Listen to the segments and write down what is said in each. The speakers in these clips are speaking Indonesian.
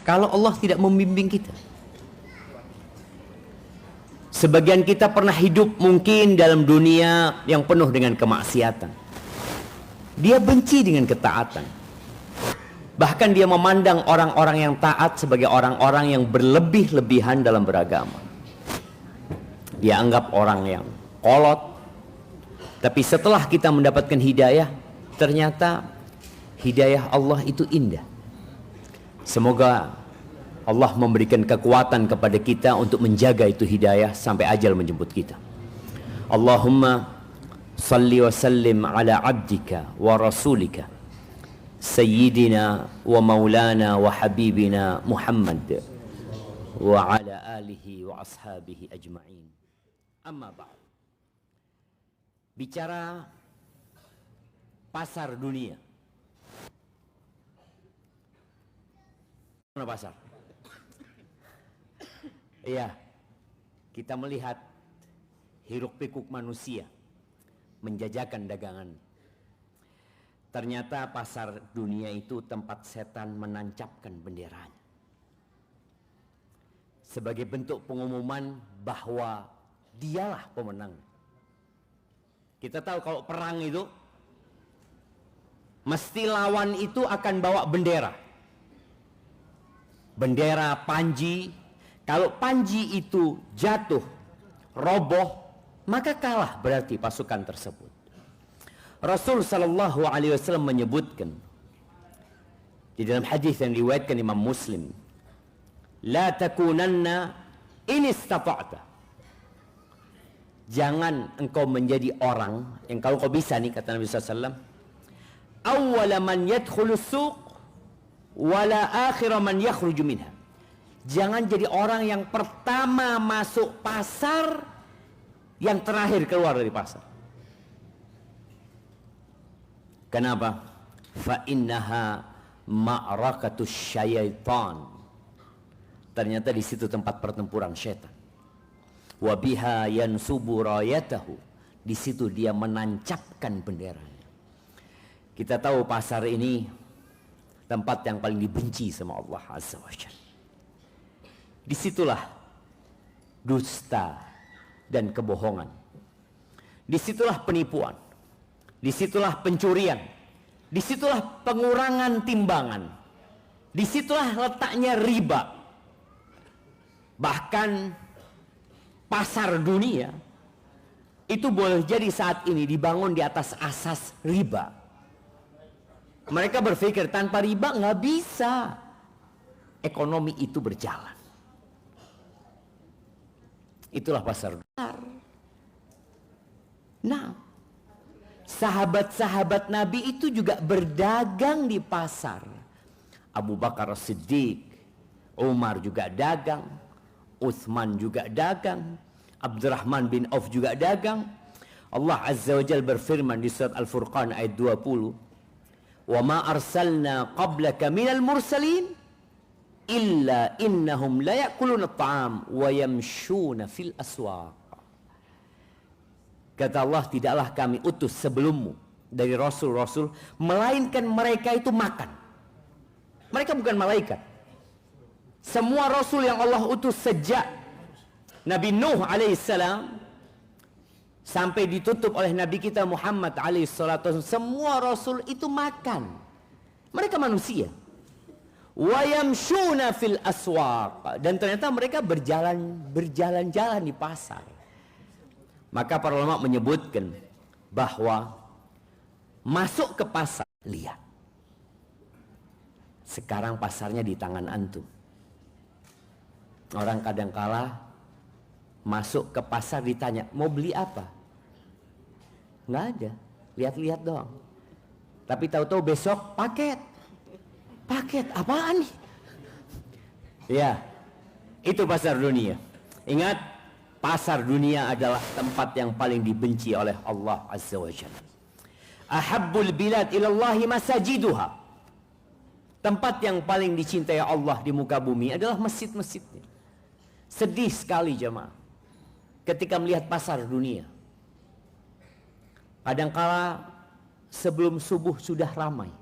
kalau Allah tidak membimbing kita? Sebagian kita pernah hidup mungkin dalam dunia yang penuh dengan kemaksiatan. Dia benci dengan ketaatan. Bahkan dia memandang orang-orang yang taat sebagai orang-orang yang berlebih-lebihan dalam beragama. Dia anggap orang yang kolot. Tapi setelah kita mendapatkan hidayah, ternyata hidayah Allah itu indah. Semoga Allah memberikan kekuatan kepada kita untuk menjaga itu hidayah sampai ajal menjemput kita. Allahumma salli wa sallim ala abdika wa rasulika sayyidina wa maulana wa habibina Muhammad wa ala alihi wa ashabihi ajma'in. Amma ba'd. Bicara pasar dunia. Mana pasar? Iya, kita melihat hiruk pikuk manusia menjajakan dagangan. Ternyata pasar dunia itu tempat setan menancapkan benderanya. Sebagai bentuk pengumuman bahwa dialah pemenang. Kita tahu kalau perang itu, mesti lawan itu akan bawa bendera. Bendera panji. Kalau panji itu jatuh, roboh, maka kalah berarti pasukan tersebut. Rasul sallallahu alaihi wasallam menyebutkan di dalam hadis yang diriwayatkan Imam Muslim, la takunanna in istata'ta. Jangan engkau menjadi orang yang kalau kau bisa nih, kata Nabi sallallahu alaihi wasallam, awwala man yadkhulus suq wala akhira man yakhruju minha. Jangan jadi orang yang pertama masuk pasar, yang terakhir keluar dari pasar. Kenapa? Fa innaha ma'rakatus syaitan. Ternyata di situ tempat pertempuran syaitan. Wa biha yansubu rayatahu. Di situ dia menancapkan benderanya. Kita tahu pasar ini tempat yang paling dibenci sama Allah Azza wa Jalla. Disitulah dusta dan kebohongan. Disitulah penipuan. Disitulah pencurian. Disitulah pengurangan timbangan. Disitulah letaknya riba. Bahkan pasar dunia itu boleh jadi saat ini dibangun di atas asas riba. Mereka berpikir tanpa riba nggak bisa ekonomi itu berjalan. Itulah pasar besar. Nah, sahabat-sahabat Nabi itu juga berdagang di pasar. Abu Bakar As-Siddiq, Umar juga dagang, Utsman juga dagang, Abdurrahman bin Auf juga dagang. Allah Azza wa Jalla berfirman di surat Al-Furqan ayat 20, "Wa ma arsalna qablaka minal mursalin illa innahum la ya'kuluna at-ta'am wa yamshuna fil aswaq." Kata Allah, tidaklah kami utus sebelummu dari rasul-rasul melainkan mereka itu makan. Mereka bukan malaikat. Semua rasul yang Allah utus sejak Nabi Nuh alaihissalam sampai ditutup oleh Nabi kita Muhammad alaihissalam, semua rasul itu makan. Mereka manusia. Wa yamshuna fil aswaq, dan ternyata mereka berjalan-jalan di pasar. Maka para ulama menyebutkan bahwa masuk ke pasar, lihat. Sekarang pasarnya di tangan antum. Orang kadangkala masuk ke pasar ditanya, mau beli apa? Nggak ada, lihat-lihat doang. Tapi tahu-tahu besok paket. Paket apaan nih? Ya, itu pasar dunia. Ingat, pasar dunia adalah tempat yang paling dibenci oleh Allah Azza wa Jalla. Ahabbul bilad ilallahi masajiduha. Tempat yang paling dicintai Allah di muka bumi adalah masjid-masjidnya. Sedih sekali jemaah ketika melihat pasar dunia. Kadangkala sebelum subuh sudah ramai.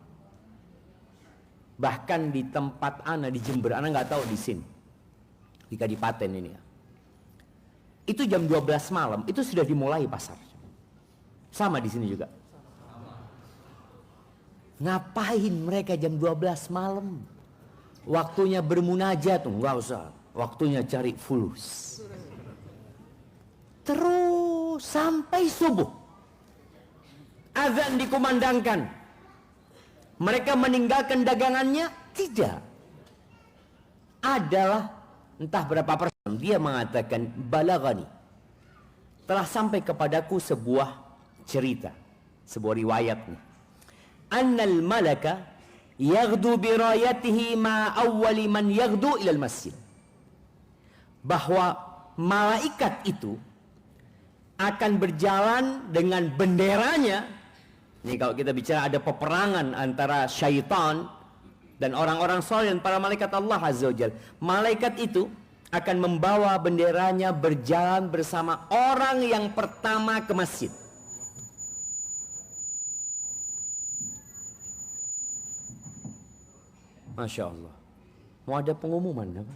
Bahkan di tempat ana di Jember, ana nggak tahu di sini, di Kadipaten ini ya. Itu jam 12 malam itu sudah dimulai pasar. Sama di sini juga. Ngapain mereka jam 12 malam? Waktunya bermunajat tuh, nggak usah. Waktunya cari fulus. Terus sampai subuh. Azan dikumandangkan. Mereka meninggalkan dagangannya? Tidak. Adalah entah berapa persen. Dia mengatakan, balagani. Telah sampai kepadaku sebuah cerita, sebuah riwayat nih. Annal malaka yaghdu bi rayatihi ma awwali man yaghdu ilal masjid. Bahwa malaikat itu akan berjalan dengan benderanya. Ini kalau kita bicara ada peperangan antara syaitan dan orang-orang soleh dan para malaikat Allah Azza wa Jalla. Malaikat itu akan membawa benderanya berjalan bersama orang yang pertama ke masjid. Masya Allah. Mau ada pengumuman apa?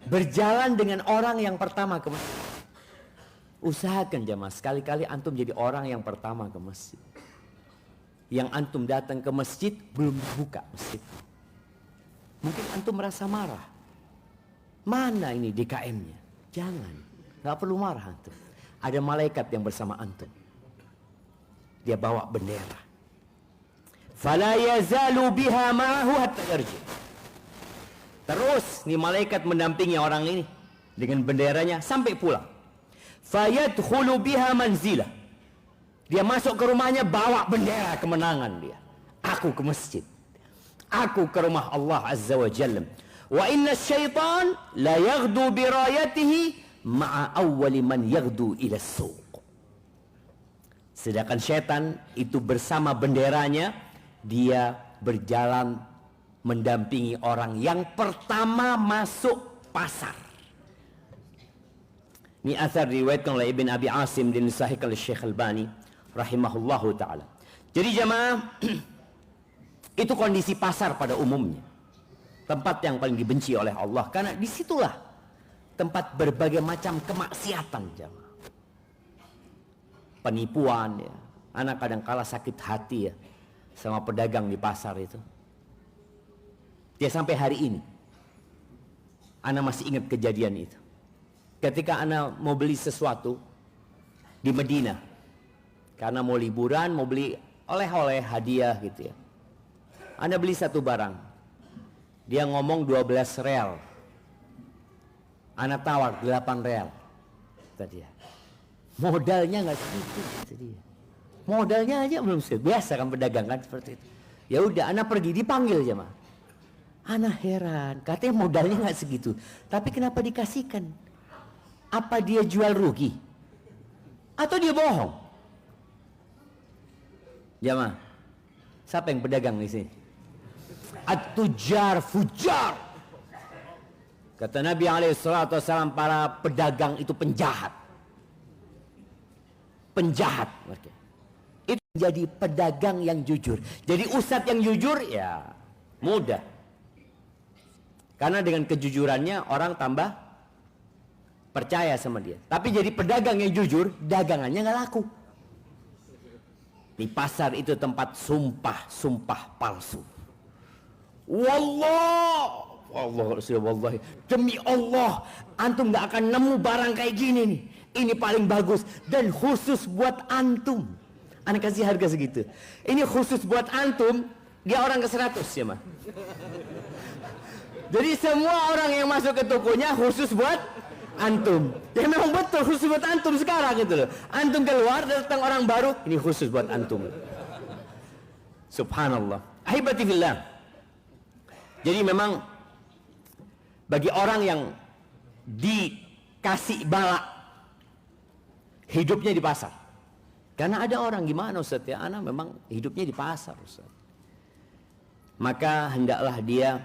Berjalan dengan orang yang pertama ke masjid. Usahakan jamaah, sekali-kali antum jadi orang yang pertama ke masjid. Yang antum datang ke masjid belum dibuka masjid. Mungkin antum merasa marah. Mana ini DKM-nya? Jangan, nggak perlu marah antum. Ada malaikat yang bersama antum. Dia bawa bendera. Fala yazalu biha ma'ahu hatta yarji. Terus nih malaikat mendampingi orang ini dengan benderanya sampai pulang. Fayadkhulu biha manzilah. Dia masuk ke rumahnya bawa bendera kemenangan dia. Aku ke masjid. Aku ke rumah Allah Azza wa Jalla. Wa inna syaitan la yaghdu bi rayatihi ma'a awwali man yaghdu ila suq. Sedangkan syaitan itu bersama benderanya, dia berjalan mendampingi orang yang pertama masuk pasar. Ini asar diriwayatkan oleh Ibn Abi Asim dan disahihkan oleh Syekh Albani rahimahullahu taala. Jadi jamaah, itu kondisi pasar pada umumnya. Tempat yang paling dibenci oleh Allah karena disitulah tempat berbagai macam kemaksiatan jamaah. Penipuan ya. Anak kadang kala sakit hati ya sama pedagang di pasar itu. Dia sampai hari ini ana masih ingat kejadian itu. Ketika ana mau beli sesuatu di Medina, karena mau liburan, mau beli oleh-oleh hadiah gitu ya. Ana beli satu barang, dia ngomong 12 real, ana tawar 8 real tadi ya. Modalnya nggak segitu tadi ya. Modalnya aja belum segitu. Biasa kan pedagang kan seperti itu. Ya udah, ana pergi dipanggil jemaah. Ana heran, katanya modalnya nggak segitu, tapi kenapa dikasihkan? Apa dia jual rugi? Atau dia bohong? Jamaah, siapa yang pedagang di sini? At-tujar fujar. Kata Nabi SAW, para pedagang itu penjahat. Penjahat. Itu jadi pedagang yang jujur. Jadi ustadz yang jujur ya mudah. Karena dengan kejujurannya orang tambah percaya sama dia. Tapi jadi pedagang yang jujur, dagangannya nggak laku. Di pasar itu tempat sumpah palsu. Wallah, wallahi, demi Allah, antum nggak akan nemu barang kayak gini nih. Ini paling bagus dan khusus buat antum. Ana kasih harga segitu. Ini khusus buat antum, dia orang ke 100 ya mah. Jadi semua orang yang masuk ke tokonya khusus buat antum. Ya memang betul khusus buat antum sekarang gitu loh. Antum keluar datang orang baru, ini khusus buat antum. Subhanallah. Ahibati fillah. Jadi memang bagi orang yang dikasih bala hidupnya di pasar. Karena ada orang gimana Ustaz ya, ana memang hidupnya di pasar Ustaz. Maka hendaklah dia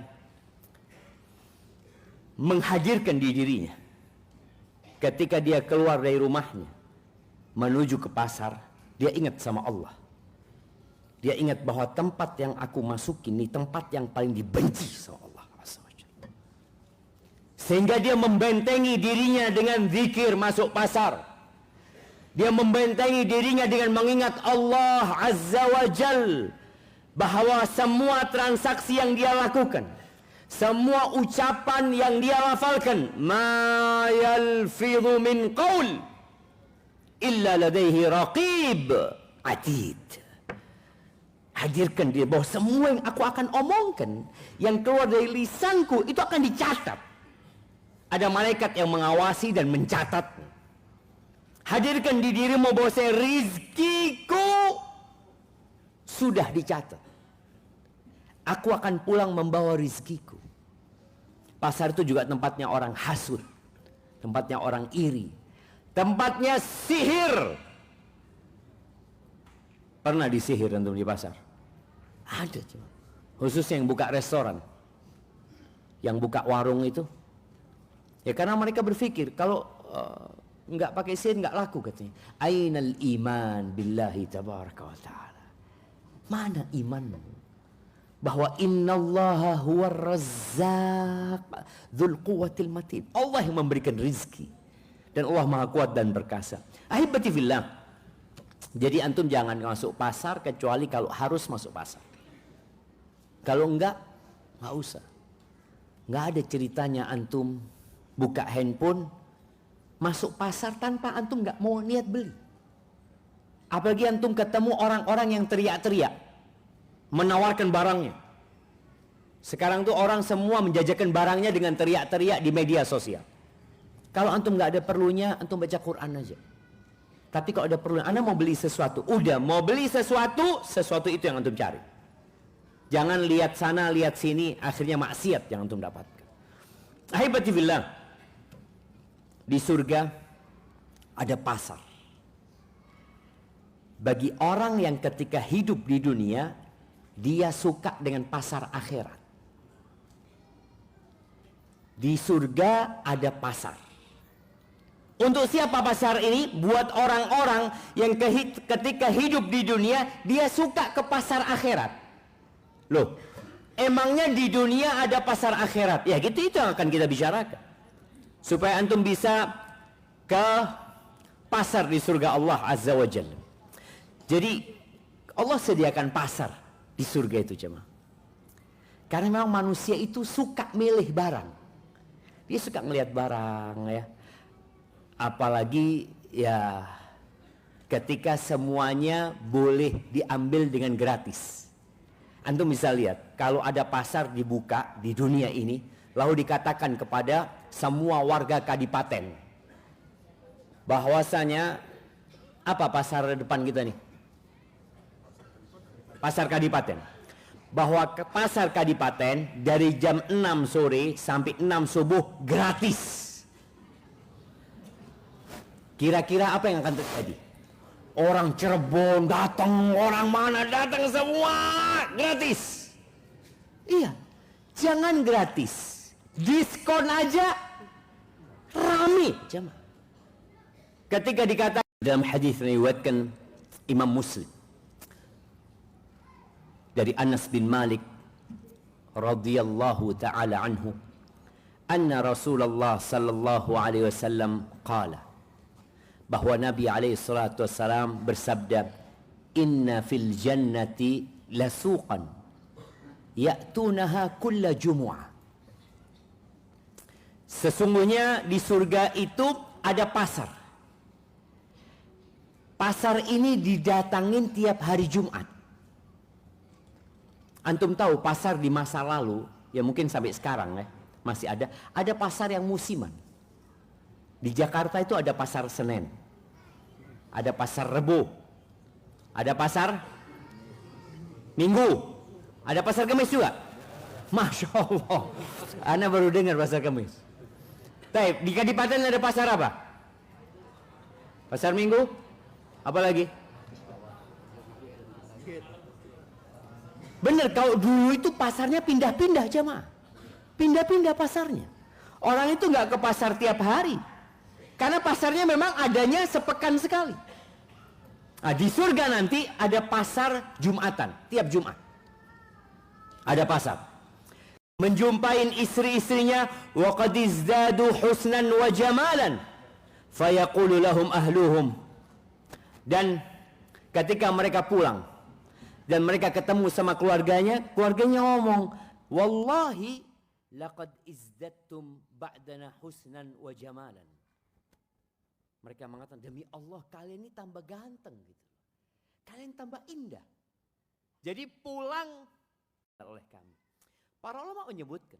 menghadirkan di dirinya ketika dia keluar dari rumahnya menuju ke pasar, dia ingat sama Allah. Dia ingat bahwa tempat yang aku masuki ini tempat yang paling dibenci sama Allah Azza wa Jalla. Sehingga dia membentengi dirinya dengan zikir masuk pasar. Dia membentengi dirinya dengan mengingat Allah Azza wa Jalla, bahwa semua transaksi yang dia lakukan, semua ucapan yang dia lafalkan, ma yalfidhu min qaul illa ladaihi raqib atid. Hadirkan dia bahwa semua yang aku akan omongkan, yang keluar dari lisanku, itu akan dicatat. Ada malaikat yang mengawasi dan mencatat. Hadirkan di dirimu bahwa rizkiku sudah dicatat. Aku akan pulang membawa rizkiku. Pasar itu juga tempatnya orang hasud, tempatnya orang iri, tempatnya sihir. Pernah disihir antum di pasar? Ada cuma. Khususnya yang buka restoran, yang buka warung itu. Ya karena mereka berpikir kalau nggak pakai sihir nggak laku katanya. Ainal iman billahi tabaraka wa ta'ala. Mana imanmu? Bahwa innallaha huwar razzaq dzul quwwatil matin. Allah yang memberikan rizki dan Allah Maha Kuat dan perkasa. Ahibati fillah. Jadi antum jangan masuk pasar kecuali kalau harus masuk pasar. Kalau enggak usah. Enggak ada ceritanya antum buka handphone masuk pasar tanpa antum enggak mau niat beli. Apalagi antum ketemu orang-orang yang teriak-teriak menawarkan barangnya. Sekarang tuh orang semua menjajakan barangnya dengan teriak-teriak di media sosial. Kalau antum nggak ada perlunya, antum baca Quran aja. Tapi kalau ada perlu, Anda mau beli sesuatu, udah mau beli sesuatu itu yang antum cari. Jangan lihat sana, lihat sini, akhirnya maksiat yang antum dapatkan. Ahibati fillah, di surga ada pasar. Bagi orang yang ketika hidup di dunia, dia suka dengan pasar akhirat. Di surga ada pasar. Untuk siapa pasar ini? Buat orang-orang yang ketika hidup di dunia, dia suka ke pasar akhirat. Loh, emangnya di dunia ada pasar akhirat? Ya gitu, itu yang akan kita bicarakan. Supaya antum bisa ke pasar di surga Allah Azza wa Jalla. Jadi Allah sediakan pasar di surga itu jemaah. Karena memang manusia itu suka milih barang. Dia suka melihat barang ya. Apalagi ya ketika semuanya boleh diambil dengan gratis. Antum bisa lihat kalau ada pasar dibuka di dunia ini, lalu dikatakan kepada semua warga kadipaten bahwasanya apa pasar depan kita nih? Pasar kadipaten. Bahwa ke pasar kadipaten dari jam 6 sore sampai 6 subuh gratis. Kira-kira apa yang akan terjadi? Orang Cirebon datang, orang mana datang, semua gratis. Iya, jangan gratis, diskon aja rame jemaah. Ketika dikatakan dalam hadis riwayatkan Imam Muslim dari Anas bin Malik radhiyallahu taala anhu, anna Rasulullah sallallahu alaihi wasallam qala, bahwa Nabi alaihi salatu wassalam bersabda, inna fil jannati lasuqan ya'tunaha kulla jumu'ah. Sesungguhnya di surga itu ada pasar. Pasar ini didatangin tiap hari Jumat. Antum tahu pasar di masa lalu, ya mungkin sampai sekarang ya, masih ada pasar yang musiman. Di Jakarta itu ada pasar Senen, ada pasar Rebo, ada pasar Minggu, ada pasar Kamis juga. Masya Allah, Ana baru dengar pasar Kamis. Tapi di Kadipaten ada pasar apa? Pasar Minggu, apa lagi? Bener, kalau dulu itu pasarnya pindah-pindah jemaah, pindah-pindah pasarnya. Orang itu nggak ke pasar tiap hari. Karena pasarnya memang adanya sepekan sekali. Nah, di surga nanti ada pasar Jumatan, tiap Jumat. Ada pasar. Menjumpain istri-istrinya, wa qad izdadu husnan wa jamalan, fayaqulu lahum ahluhum. Dan ketika mereka pulang dan mereka ketemu sama keluarganya ngomong, wallahi laqad izdattum ba'dana husnan wa jamalan. Mereka mengatakan, demi Allah kalian ini tambah ganteng gitu. Kalian tambah indah. Jadi pulang oleh kami. Para ulama menyebutkan,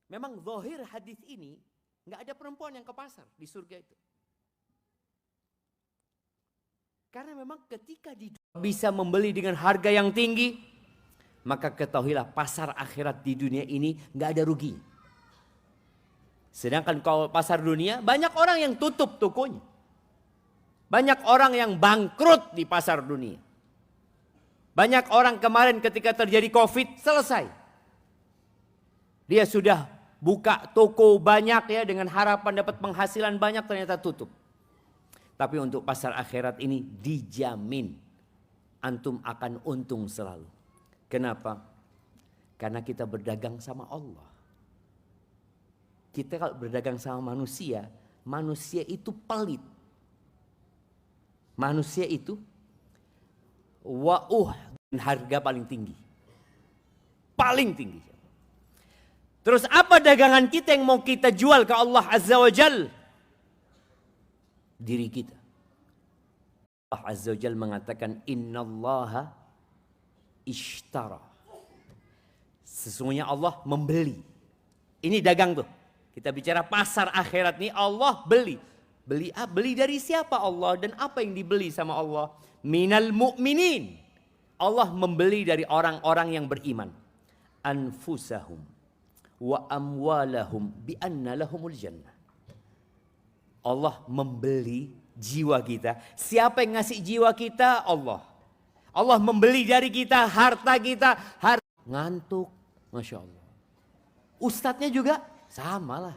memang zahir hadis ini nggak ada perempuan yang ke pasar di surga itu. Karena memang ketika bisa membeli dengan harga yang tinggi, maka ketahuilah pasar akhirat di dunia ini nggak ada rugi. Sedangkan kalau pasar dunia, banyak orang yang tutup tokonya. Banyak orang yang bangkrut di pasar dunia. Banyak orang kemarin ketika terjadi COVID selesai. Dia sudah buka toko banyak ya dengan harapan dapat penghasilan banyak, ternyata tutup. Tapi untuk pasar akhirat ini dijamin antum akan untung selalu. Kenapa? Karena kita berdagang sama Allah. Kita kalau berdagang sama manusia, manusia itu pelit. Manusia itu harga paling tinggi. Paling tinggi. Terus apa dagangan kita yang mau kita jual ke Allah Azza wa Jal? Diri kita. Allah Azza wa Jal mengatakan, innallaha ishtara. Sesungguhnya Allah membeli. Ini dagang tuh. Kita bicara pasar akhirat nih, Allah beli. Beli dari siapa Allah dan apa yang dibeli sama Allah? Minal mu'minin. Allah membeli dari orang-orang yang beriman. Anfusahum wa amwalahum bi anna lahumul jannah. Allah membeli jiwa kita. Siapa yang ngasih jiwa kita? Allah. Allah membeli dari kita harta kita. Ngantuk, Masya Allah. Ustadznya juga sama lah.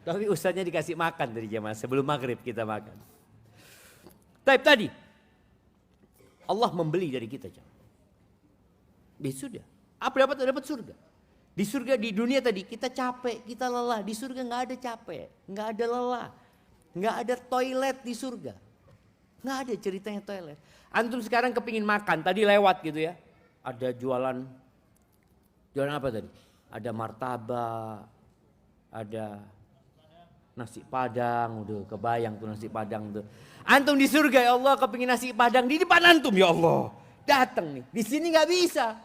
Tapi ustadznya dikasih makan dari jamaah sebelum maghrib kita makan. Tadi Allah membeli dari kita jamaah. Sudah. Apa dapat surga? Di surga di dunia tadi kita capek, kita lelah. Di surga nggak ada capek, nggak ada lelah, nggak ada toilet di surga. Nggak ada ceritanya toilet. Antum sekarang kepingin makan, tadi lewat gitu ya. Ada jualan apa tadi? Ada martabak, ada nasi padang, udah kebayang tuh nasi padang tuh. Antum di surga ya Allah kepingin nasi padang di depan antum ya Allah. Datang nih, di sini nggak bisa.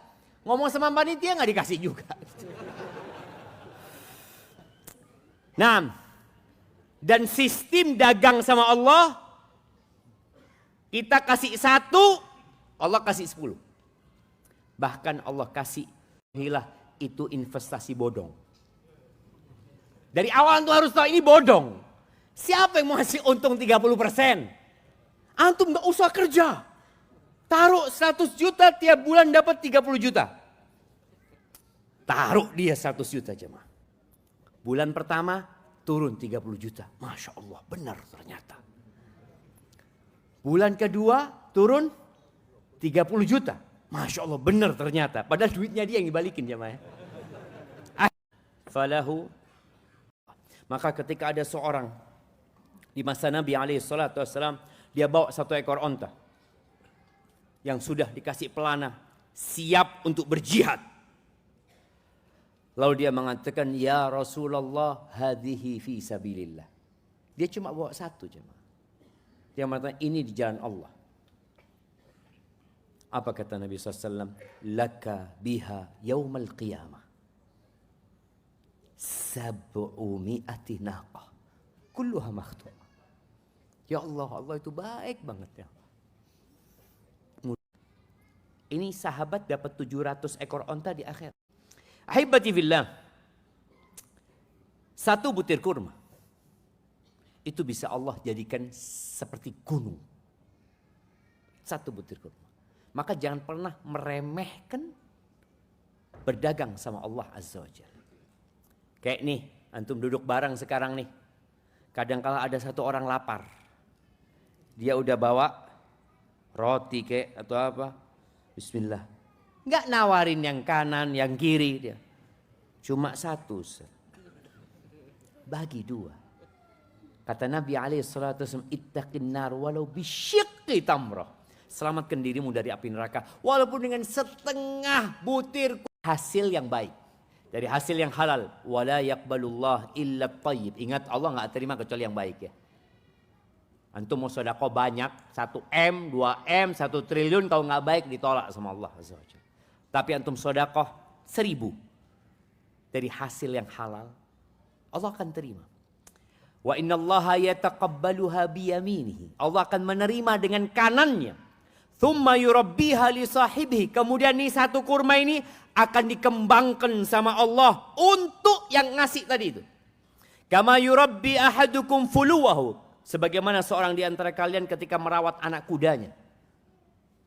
Ngomong sama panitia nggak dikasih juga. Nah, dan sistem dagang sama Allah, kita kasih 1, Allah kasih 10. Bahkan Allah kasih, inilah itu investasi bodong. Dari awal tuh harus tahu ini bodong. Siapa yang mau ngasih untung 30%? Antum gak usah kerja. Taruh 100 juta tiap bulan dapat 30 juta. Taruh dia 100 juta jemaah. Bulan pertama turun 30 juta. Masya Allah benar ternyata. Bulan kedua turun 30 juta. Masya Allah benar ternyata. Padahal duitnya dia yang dibalikin jemaah. Falahu. Maka ketika ada seorang di masa Nabi SAW, dia bawa 1 ekor onta yang sudah dikasih pelana, siap untuk berjihad. Lalu dia mengatakan, ya Rasulullah, hadhihi fi sabilillah. Dia cuma bawa 1 jemaah. Dia mengatakan ini di jalan Allah. Apa kata Nabi SAW? Laka biha yaumal qiyamah. 700 naqah. Kulluha makhtumah. Ya Allah, Allah itu baik banget ya. Ini sahabat dapat 700 ekor onta di akhir. Ahibati fillah. 1 butir kurma. Itu bisa Allah jadikan seperti gunung. 1 butir kurma. Maka jangan pernah meremehkan berdagang sama Allah Azza wa Jalla. Kayak nih, antum duduk bareng sekarang nih. Kadangkala ada 1 orang lapar. Dia udah bawa roti kek atau apa. Bismillah. Nggak nawarin yang kanan, yang kiri dia. Cuma satu. Bagi dua. Kata Nabi SAW, ittaqin nar walau bisyiqqi tamrah. Selamatkan dirimu dari api neraka. Walaupun dengan setengah butir hasil yang baik. Dari hasil yang halal. Wala yaqbalullah illa tayyib. Ingat Allah nggak terima kecuali yang baik ya. Antum mau sedekah banyak. 1 M, 2 M, 1 triliun. Kalau nggak baik ditolak sama Allah. Tapi antum sedekah 1000. Dari hasil yang halal. Allah akan terima. Wa innallaha yataqabbaluha biyaminihi. Allah akan menerima dengan kanannya. Thumma yurabbiha li sahibihi. Kemudian nih satu kurma ini akan dikembangkan sama Allah untuk yang ngasih tadi itu. Kama yurabbi ahadukum fuluwahu. Sebagaimana seorang di antara kalian ketika merawat anak kudanya.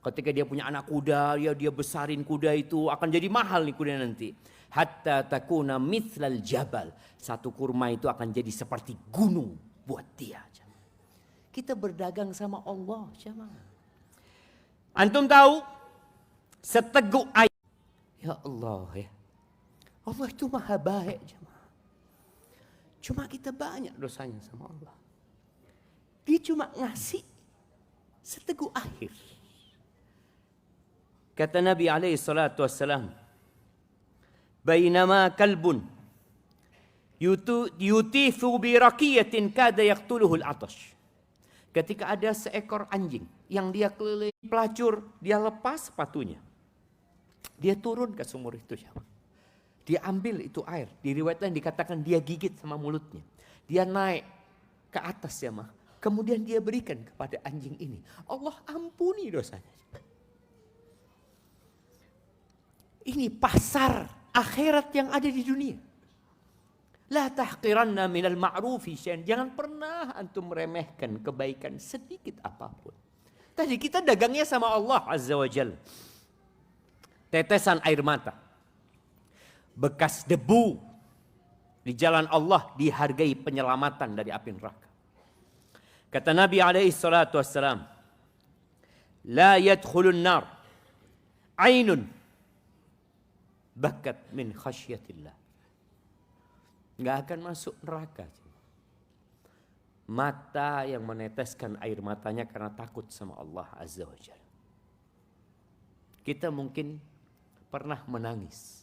Ketika dia punya anak kuda, dia besarin kuda itu, akan jadi mahal nih kuda nanti. Hatta takuna mithlal jabal. Satu kurma itu akan jadi seperti gunung buat dia. Kita berdagang sama Allah. Antum tahu seteguk air. Ya Allah ya. Allah itu maha baik. Cuma kita banyak dosanya sama Allah. Dia cuma ngasih seteguk air. Kata Nabi SAW. Bainama kalbun yutifu bi raqiyatin kada yaqtuluhu al-'atash. Ketika ada seekor anjing yang dia keliling pelacur, dia lepas sepatunya. Dia turun ke sumur itu. Dia ambil itu air. Di riwayatnya dikatakan dia gigit sama mulutnya. Dia naik ke atas ya mah. Kemudian dia berikan kepada anjing ini. Allah ampuni dosanya. Ini pasar akhirat yang ada di dunia. La tahqiranna minal ma'rufi syai'an. Jangan pernah antum meremehkan kebaikan sedikit apapun. Tadi kita dagangnya sama Allah Azza wa Jalla. Tetesan air mata. Bekas debu di jalan Allah dihargai penyelamatan dari api neraka. Kata Nabi SAW, la yadkhulun nar ainun bakat min khasyatillah. Nggak akan masuk neraka. Mata yang meneteskan air matanya karena takut sama Allah Azza wa Jalla. Kita mungkin pernah menangis.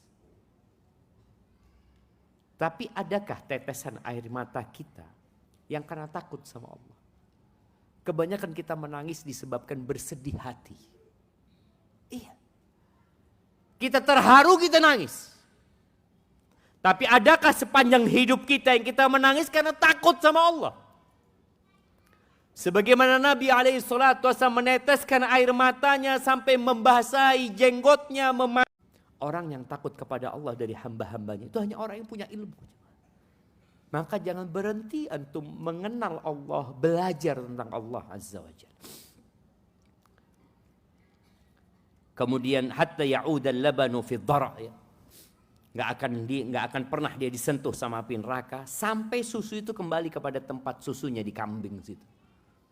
Tapi adakah tetesan air mata kita yang karena takut sama Allah? Kebanyakan kita menangis disebabkan bersedih hati. Iya. Kita terharu, kita nangis. Tapi adakah sepanjang hidup kita yang kita menangis karena takut sama Allah? Sebagaimana Nabi SAW meneteskan air matanya sampai membasahi jenggotnya. Orang yang takut kepada Allah dari hamba-hambanya itu hanya orang yang punya ilmu. Maka jangan berhenti antum mengenal Allah, belajar tentang Allah Azza wa Jalla. Kemudian hatta ya'udal labanu fi dhara' ya. Nggak akan pernah dia disentuh sama api neraka sampai susu itu kembali kepada tempat susunya di kambing situ.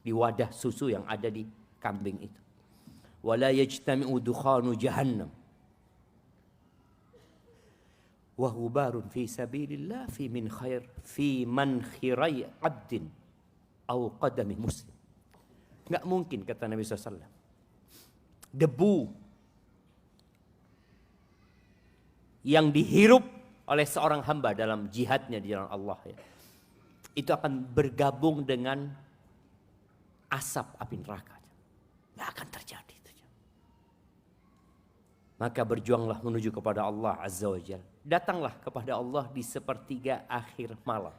Di wadah susu yang ada di kambing itu. Wala yajtami'u dukhanu jahannam. Wa hubarun fi sabilillah fi min khair fi man khirai 'abdin aw qadami muslim. Enggak mungkin kata Nabi SAW. Debu yang dihirup oleh seorang hamba dalam jihadnya di jalan Allah ya, itu akan bergabung dengan asap api neraka. Nggak akan terjadi. Maka berjuanglah menuju kepada Allah Azza wa Jalla. Datanglah kepada Allah di sepertiga akhir malam.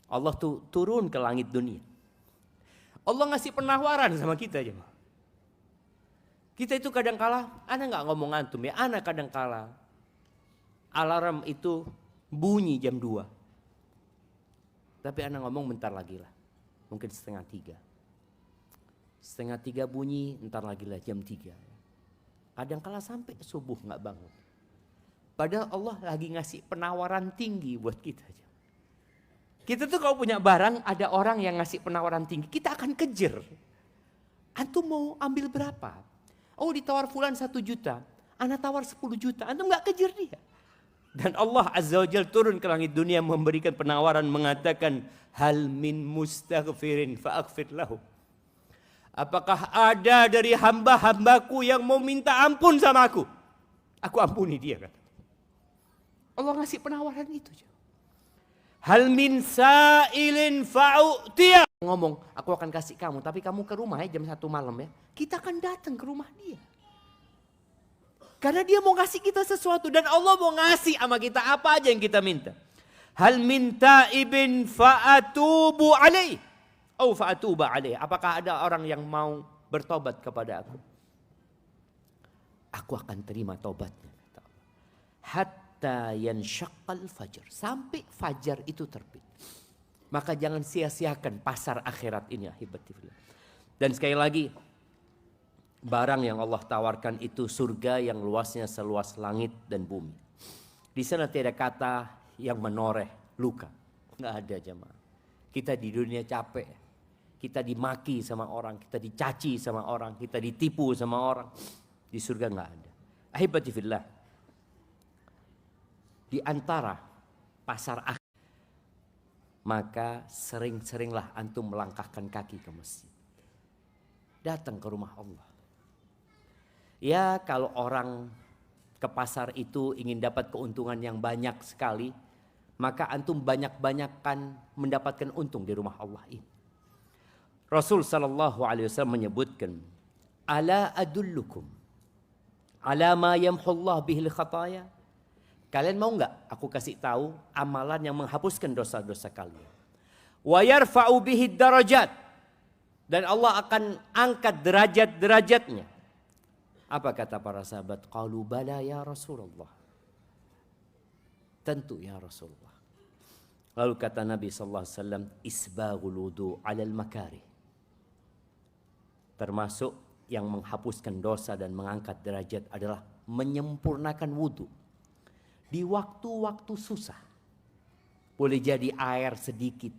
Allah tuh turun ke langit dunia. Allah ngasih penawaran sama kita aja. Kita itu kadang-kala, ana nggak ngomong antum ya, ana kadang-kala alarm itu bunyi jam 2. Tapi ana ngomong bentar lagi lah, mungkin 2:30. 2:30 bunyi, bentar lagi lah jam 3. Kadang-kala sampai subuh nggak bangun. Padahal Allah lagi ngasih penawaran tinggi buat kita aja. Kita tuh kalau punya barang, ada orang yang ngasih penawaran tinggi, kita akan kejar. Antum mau ambil berapa? Oh, ditawar fulan 1 juta, ana tawar 10 juta, antum nggak kejar dia. Dan Allah Azza wa Jalla turun ke langit dunia memberikan penawaran, mengatakan, hal min mustaghfirin fa'aghfir lahu. Apakah ada dari hamba-hambaku yang mau minta ampun sama aku? Aku ampuni dia, kata. Allah ngasih penawaran itu. Hal min sa'ilin fa'u'tiyah. Ngomong, aku akan kasih kamu, tapi kamu ke rumah ya jam 1 malam ya. Kita akan datang ke rumah dia. Karena dia mau ngasih kita sesuatu dan Allah mau ngasih sama kita apa aja yang kita minta. Hal min ta'ibin fa'atubu alaih. Oh fa'atuba alaih. Apakah ada orang yang mau bertobat kepada aku? Aku akan terima tobatnya. Hatta yanshaqqal fajr. Sampai fajar itu terbit. Maka jangan sia-siakan pasar akhirat ini. Dan sekali lagi, barang yang Allah tawarkan itu surga yang luasnya seluas langit dan bumi. Di sana tidak ada kata yang menoreh luka. Nggak ada jemaah. Kita di dunia capek. Kita dimaki sama orang. Kita dicaci sama orang. Kita ditipu sama orang. Di surga nggak ada. Ahibati fillah. Di antara pasar akhirat, maka sering-seringlah antum melangkahkan kaki ke masjid. Datang ke rumah Allah. Ya kalau orang ke pasar itu ingin dapat keuntungan yang banyak sekali, maka antum banyak-banyakkan mendapatkan untung di rumah Allah ini. Rasul sallallahu alaihi wasallam menyebutkan, ala adullukum ala ma yamhullah bihil khataya. Kalian mau nggak aku kasih tahu amalan yang menghapuskan dosa-dosa kalian. Wa yarfa'u bihi darajat. Dan Allah akan angkat derajat-derajatnya. Apa kata para sahabat? Qalu bala ya Rasulullah. Tentu ya Rasulullah. Lalu kata Nabi sallallahu alaihi wasallam, isbaghul wudu 'alal makarih. Termasuk yang menghapuskan dosa dan mengangkat derajat adalah menyempurnakan wudu. Di waktu-waktu susah. Boleh jadi air sedikit.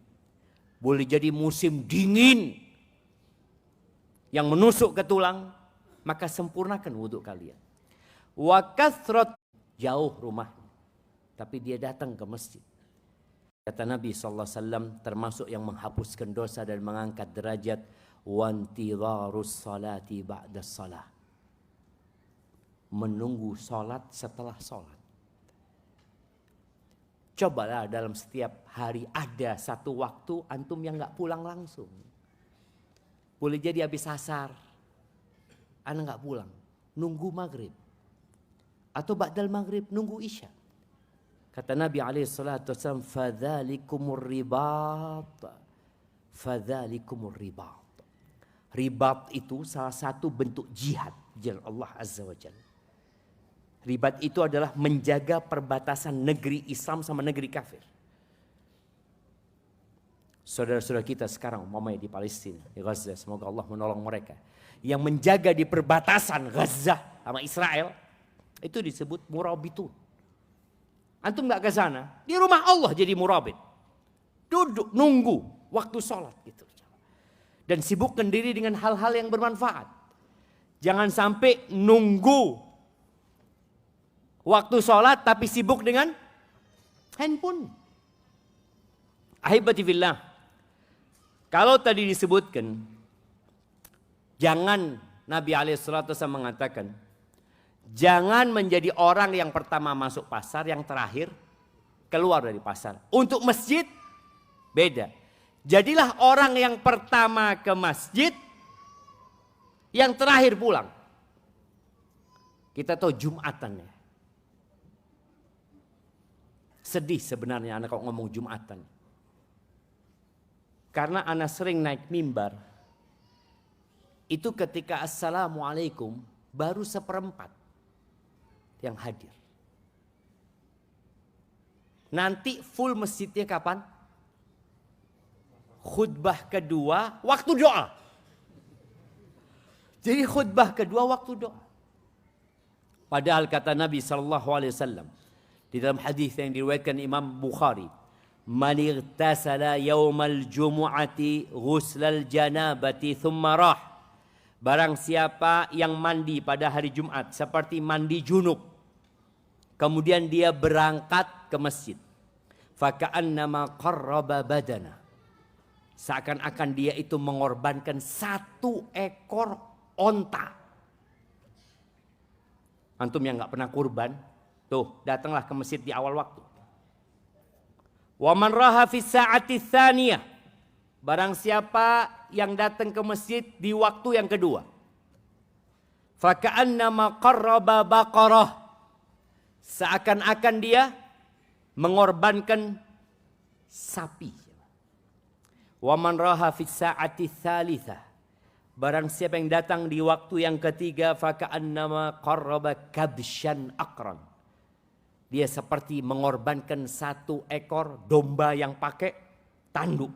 Boleh jadi musim dingin yang menusuk ke tulang. Maka sempurnakan wudhu kalian. Wa kathrat, jauh rumahnya. Tapi dia datang ke masjid. Kata Nabi SAW, termasuk yang menghapuskan dosa dan mengangkat derajat. Wantidharus salati ba'da salah. Menunggu salat setelah salat. Cobalah dalam setiap hari ada satu waktu antum yang gak pulang langsung. Boleh jadi habis asar. Anda gak pulang. Nunggu maghrib. Atau ba'dal maghrib nunggu isya. Kata Nabi SAW, fadzalikumur ribat. Fadzalikumur ribat. Ribat itu salah satu bentuk jihad. Jihad Allah Azza wa Jalla. Ribat itu adalah menjaga perbatasan negeri Islam sama negeri kafir. Saudara-saudara kita sekarang umpamanya di Palestina, di Gaza, semoga Allah menolong mereka. Yang menjaga di perbatasan Gaza sama Israel, itu disebut murabitun. Antum gak ke sana, di rumah Allah jadi murabit. Duduk nunggu waktu sholat gitu. Dan sibukkan diri dengan hal-hal yang bermanfaat. Jangan sampai nunggu waktu sholat tapi sibuk dengan handphone. Ahibati fillah. Kalau tadi disebutkan, jangan, Nabi SAW mengatakan, jangan menjadi orang yang pertama masuk pasar, yang terakhir keluar dari pasar. Untuk masjid, beda. Jadilah orang yang pertama ke masjid, yang terakhir pulang. Kita tahu Jumatan ya. Sedih sebenarnya anak kalau ngomong Jumatan. Karena anak sering naik mimbar. Itu ketika Assalamualaikum baru 1/4 yang hadir. Nanti full masjidnya kapan? Khutbah kedua waktu doa. Jadi khutbah kedua waktu doa. Padahal kata Nabi SAW di dalam hadis yang diriwayatkan Imam Bukhari, man irtasala yaumal jumu'ati ghuslal janabati thumma rah. Barang siapa yang mandi pada hari Jumat seperti mandi junub, kemudian dia berangkat ke masjid, faka'annama qarraba badana, seakan-akan dia itu mengorbankan 1 ekor onta. Antum yang nggak pernah kurban, tuh datanglah ke masjid di awal waktu. Wa man raha fi sa'ati tsaniyah, barang siapa yang datang ke masjid di waktu yang kedua, faka'annama qarraba baqarah, seakan-akan dia mengorbankan sapi. Wa man raha fi sa'ati tsalitsah, barang siapa yang datang di waktu yang ketiga, faka'annama qarraba kabsyan aqran, dia seperti mengorbankan 1 ekor domba yang pakai tanduk.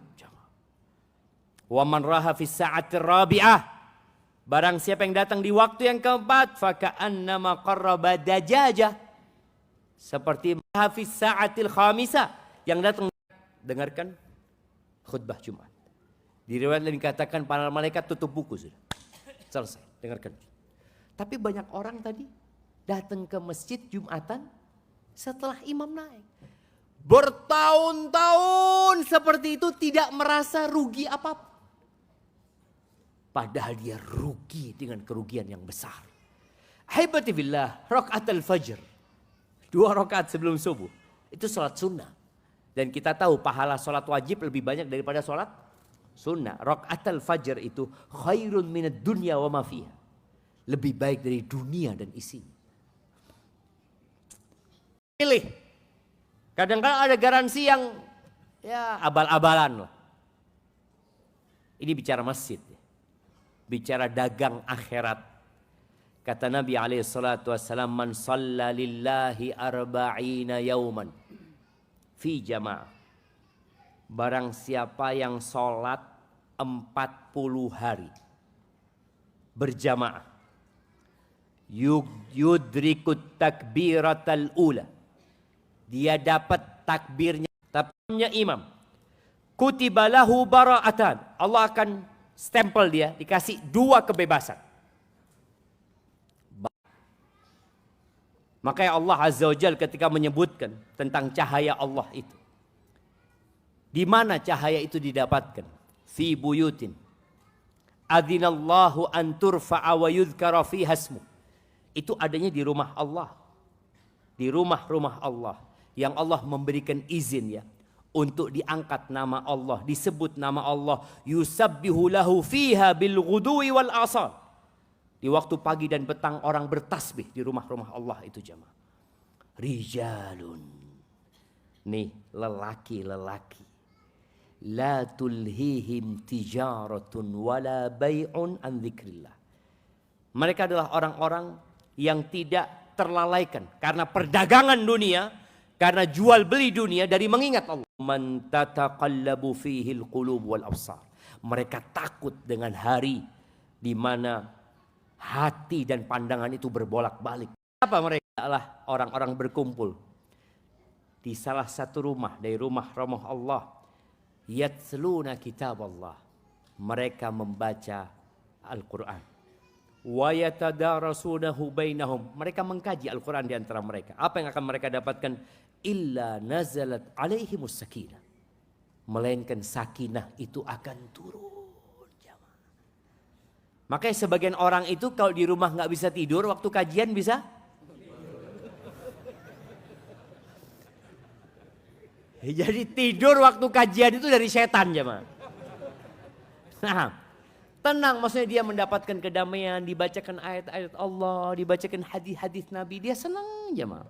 Wa man raha fi sa'ati rabi'ah, barang siapa yang datang di waktu yang keempat, faka'annama qarraba dajajah, seperti hafiz sa'atil khamisah, yang datang dengarkan khutbah Jumat. Di riwayat lain dikatakan para malaikat tutup buku sudah. Selesai, dengarkan. Tapi banyak orang tadi datang ke masjid Jumatan setelah imam naik. Bertahun-tahun seperti itu tidak merasa rugi apapun. Padahal dia rugi dengan kerugian yang besar. Haibati billah, rakaat al-fajr, 2 rakaat sebelum subuh, itu sholat sunnah. Dan kita tahu pahala sholat wajib lebih banyak daripada sholat sunnah. Rakaat al-fajr itu khairun minad dunya wa ma fiha, lebih baik dari dunia dan isinya. Pilih. Kadang-kadang ada garansi yang ya abal-abalan lah. Ini bicara masjid, bicara dagang akhirat. Kata Nabi SAW, man shalla lillahi arba'ina yauman fi jama'ah, barang siapa yang sholat 40 hari berjamaah, yudrikut takbiratal ula, dia dapat takbirnya, takbirnya imam, kutiba lahu bara'atan, Allah akan stempel dia, dikasih 2 kebebasan. Makanya Allah Azza wa Jalla ketika menyebutkan tentang cahaya Allah itu, di mana cahaya itu didapatkan? Fi buyutin adzinallahu an turfa'a wa yudhkara fiha ismu. Itu adanya di rumah Allah. Di rumah-rumah Allah yang Allah memberikan izin ya untuk diangkat nama Allah, disebut nama Allah, yusabbihu lahu fiha bil ghudwi wal asal. Di waktu pagi dan petang orang bertasbih di rumah-rumah Allah itu jamaah. Rijalun, nih lelaki-lelaki, la tulhihim tijaratun wala bai'un an dzikrillah. Mereka adalah orang-orang yang tidak terlalaikan karena perdagangan dunia, karena jual beli dunia dari mengingat Allah. Man tataqallabu fihil qulub wal absar. Mereka takut dengan hari di mana hati dan pandangan itu berbolak-balik. Apa mereka? Adalah orang-orang berkumpul di salah satu rumah dari rumah-rumah Allah. Yatsluna kitab Allah. Mereka membaca Al-Quran. Wa yatadarasunahu bainahum. Mereka mengkaji Al-Quran di antara mereka. Apa yang akan mereka dapatkan? Illa nazalat alaihimus sakinah. Melainkan sakinah itu akan turun. Makanya sebagian orang itu kalau di rumah nggak bisa tidur, waktu kajian bisa. Jadi tidur waktu kajian itu dari setan jemaah. Nah, tenang, maksudnya dia mendapatkan kedamaian, dibacakan ayat-ayat Allah, dibacakan hadis-hadis Nabi, dia senang jemaah.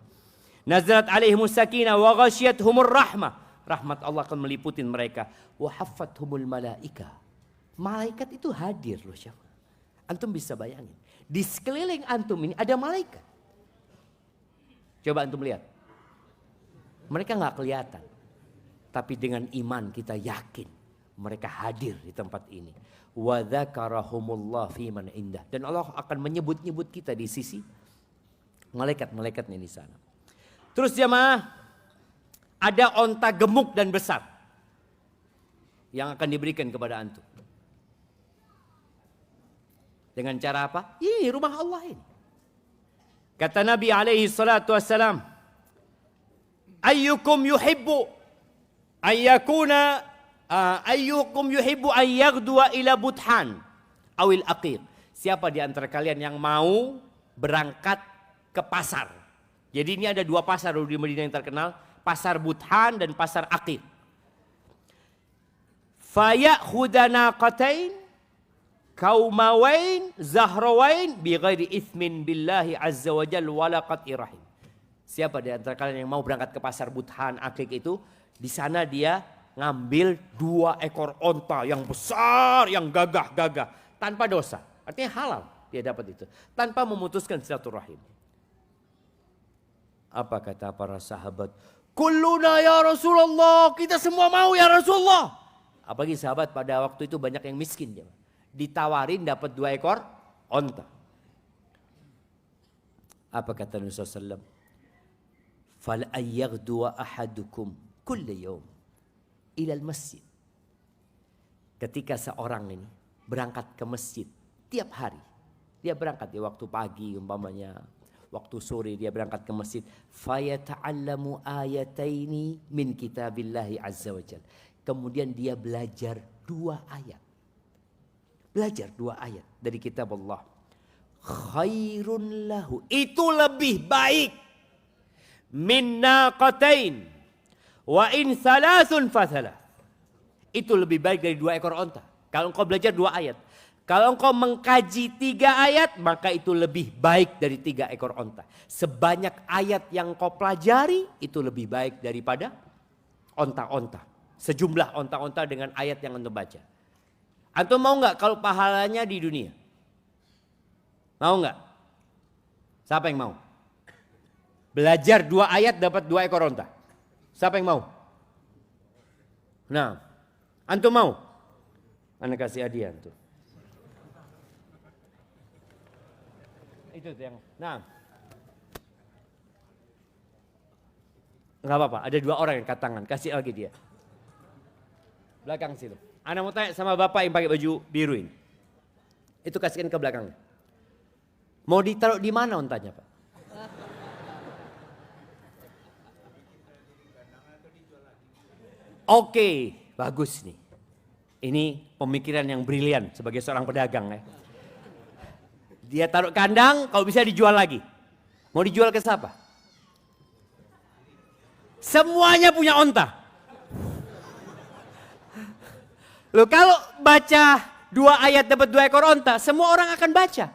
Nazalat alaihimus sakinah wa ghasyiyatuhumur rahmah. Rahmat Allah akan meliputin mereka. Wa haffathumul malaika. Malaikat itu hadir loh jemaah. Antum bisa bayangin, di sekeliling antum ini ada malaikat. Coba antum lihat. Mereka nggak kelihatan. Tapi dengan iman kita yakin mereka hadir di tempat ini. Wa dzakarahumullah fi man indah. Dan Allah akan menyebut-nyebut kita di sisi malaikat-malaikatnya di sana. Terus jemaah, ada onta gemuk dan besar yang akan diberikan kepada antum. Dengan cara apa? Ini rumah Allah ini. Kata Nabi alaihi salatu wassalam, ayyukum yuhibbu an yaghduwa ila Buthan awil Aqiq. Siapa di antara kalian yang mau berangkat ke pasar? Jadi ini ada dua pasar di Madinah yang terkenal, pasar Buthan dan pasar Aqiq. Fayakhudha naqatain kaumawain zahrawain bighairi ithmin billahi azza wa jalla wala qat'i rahim. Siapa di antara kalian yang mau berangkat ke pasar Buthan Aqiq itu, di sana dia ngambil 2 ekor onta yang besar, yang gagah-gagah tanpa dosa. Artinya halal dia dapat itu tanpa memutuskan silaturahim. Apa kata para sahabat? Kulluna ya Rasulullah, kita semua mau ya Rasulullah. Apalagi sahabat pada waktu itu banyak yang miskin. Ditawarin dapat 2 ekor onta. Apa kata Nabi SAW? Fal ayyaghdu ahadukum kulla yawm ilal masjid. Ketika seorang ini berangkat ke masjid tiap hari. Dia berangkat di waktu pagi umpamanya, waktu sore dia berangkat ke masjid. Fayata'allamu ayataini min kitabillahi azza wa jalla. Kemudian dia belajar 2 ayat. Belajar 2 ayat dari kitab Allah. Khairun lahu. Itu lebih baik. Min naqatain. Wa in thalathun fathalah. Itu lebih baik dari 2 ekor onta. Kalau engkau belajar 2 ayat. Kalau engkau mengkaji 3 ayat, maka itu lebih baik dari 3 ekor onta. Sebanyak ayat yang kau pelajari, itu lebih baik daripada onta-onta. Sejumlah onta-onta dengan ayat yang antum baca. Antum mau nggak kalau pahalanya di dunia? Mau nggak? Siapa yang mau? Belajar 2 ayat dapat 2 ekor onta. Siapa yang mau? Nah, antum mau? Anda kasih hadiah antum. Itu yang. Nah, nggak apa-apa. Ada 2 orang yang angkat tangan. Kasih lagi dia. Belakang situ. Anda mau tanya sama bapak yang pakai baju biru ini. Itu kasihkan ke belakangnya. Mau ditaruh di mana ontanya pak? Oke, bagus nih. Ini pemikiran yang brilian sebagai seorang pedagang ya. Dia taruh kandang, kalau bisa dijual lagi. Mau dijual ke siapa? Semuanya punya onta. Loh kalau baca 2 ayat dapat 2 ekor onta, semua orang akan baca.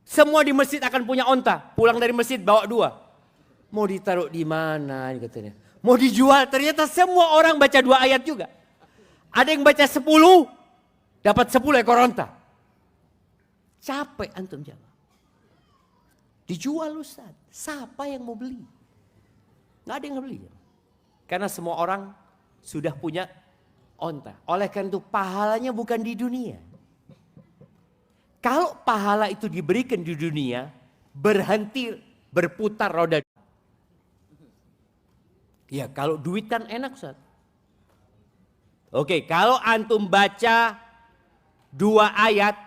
Semua di masjid akan punya onta. Pulang dari masjid bawa 2. Mau ditaruh di mana katanya. Mau dijual, ternyata semua orang baca 2 ayat juga. Ada yang baca 10, dapat 10 ekor onta. Capek antum jawab. Dijual Ustaz. Siapa yang mau beli? Nggak ada yang mau beli. Karena semua orang sudah punya onta. Oleh karena itu pahalanya bukan di dunia. Kalau pahala itu diberikan di dunia, berhenti berputar roda. Ya kalau duit kan enak Ustaz. Oke, kalau antum baca 2 ayat,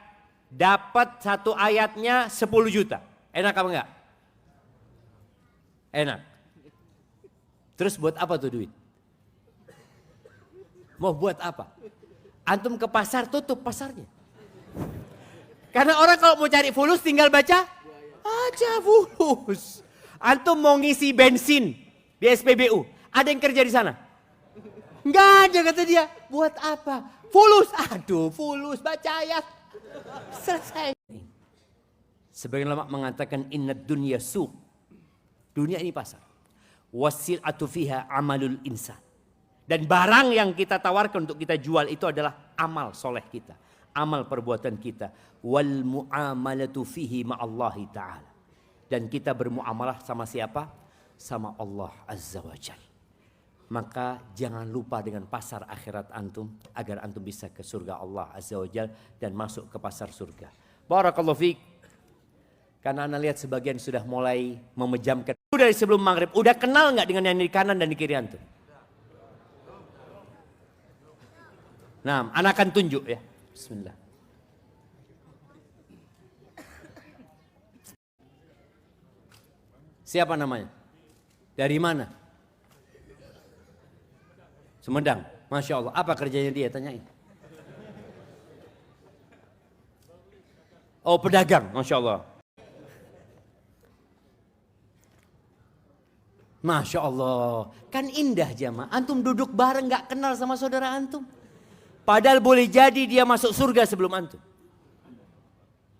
dapat 1 ayatnya 10 juta. Enak apa enggak? Enak. Terus buat apa tuh duit? Mau buat apa? Antum ke pasar, tutup pasarnya. Karena orang kalau mau cari fulus tinggal baca aja fulus. Antum mau ngisi bensin di SPBU, ada yang kerja di sana? Enggak ada kata dia. Buat apa? Fulus. Aduh, fulus baca ayat. Selesai. Sebagian ulama mengatakan innad dunya suq. Dunia ini pasar. Wasil'atu fiha amalul insan. Dan barang yang kita tawarkan untuk kita jual itu adalah amal soleh kita. Amal perbuatan kita. Wal mu'amalatu fihi ma'allahi ta'ala. Dan kita bermuamalah sama siapa? Sama Allah Azza wa Jalla. Maka jangan lupa dengan pasar akhirat antum. Agar antum bisa ke surga Allah Azza wa Jalla. Dan masuk ke pasar surga. Barakallahu fiik. Karena anda lihat sebagian sudah mulai memejamkan. dari sebelum maghrib, udah kenal nggak dengan yang di kanan dan di kiri antum? Nah, anak akan tunjuk ya. Bismillah. Siapa namanya? Dari mana? Sumedang. Masya Allah. Apa kerjanya dia? Tanyain. Oh, pedagang. Masya Allah. Masya Allah. Kan indah jamaah. Antum duduk bareng gak kenal sama saudara antum. Padahal boleh jadi dia masuk surga sebelum antum.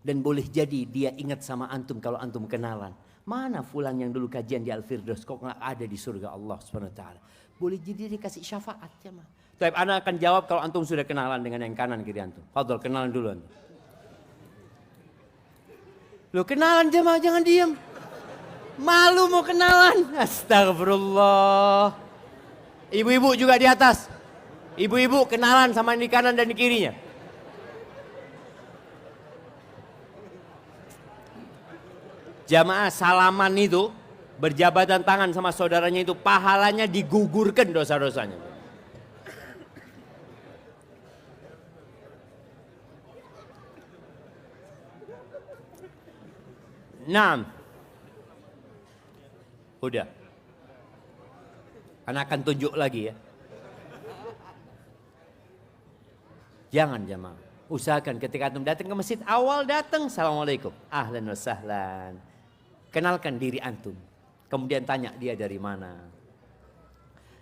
Dan boleh jadi dia ingat sama antum kalau antum kenalan. Mana fulan yang dulu kajian di Al-Firdaus kok gak ada di surga Allah SWT. Boleh jadi dia kasih syafaat jamaah. Tapi anak akan jawab kalau antum sudah kenalan dengan yang kanan kiri antum. Fadol, kenalan dulu antum. Loh, kenalan jamaah, jangan diam. Malu mau kenalan. Astagfirullah. Ibu-ibu juga di atas. Ibu-ibu kenalan sama yang di kanan dan di kirinya. Jamaah, salaman itu berjabatan tangan sama saudaranya itu pahalanya digugurkan dosa-dosanya. Nah, udah. Anak akan tunjuk lagi ya. Jangan jamaah. Usahakan ketika antum datang ke masjid, awal datang, assalamualaikum, ahlan wa sahlan. Kenalkan diri antum. Kemudian tanya dia dari mana.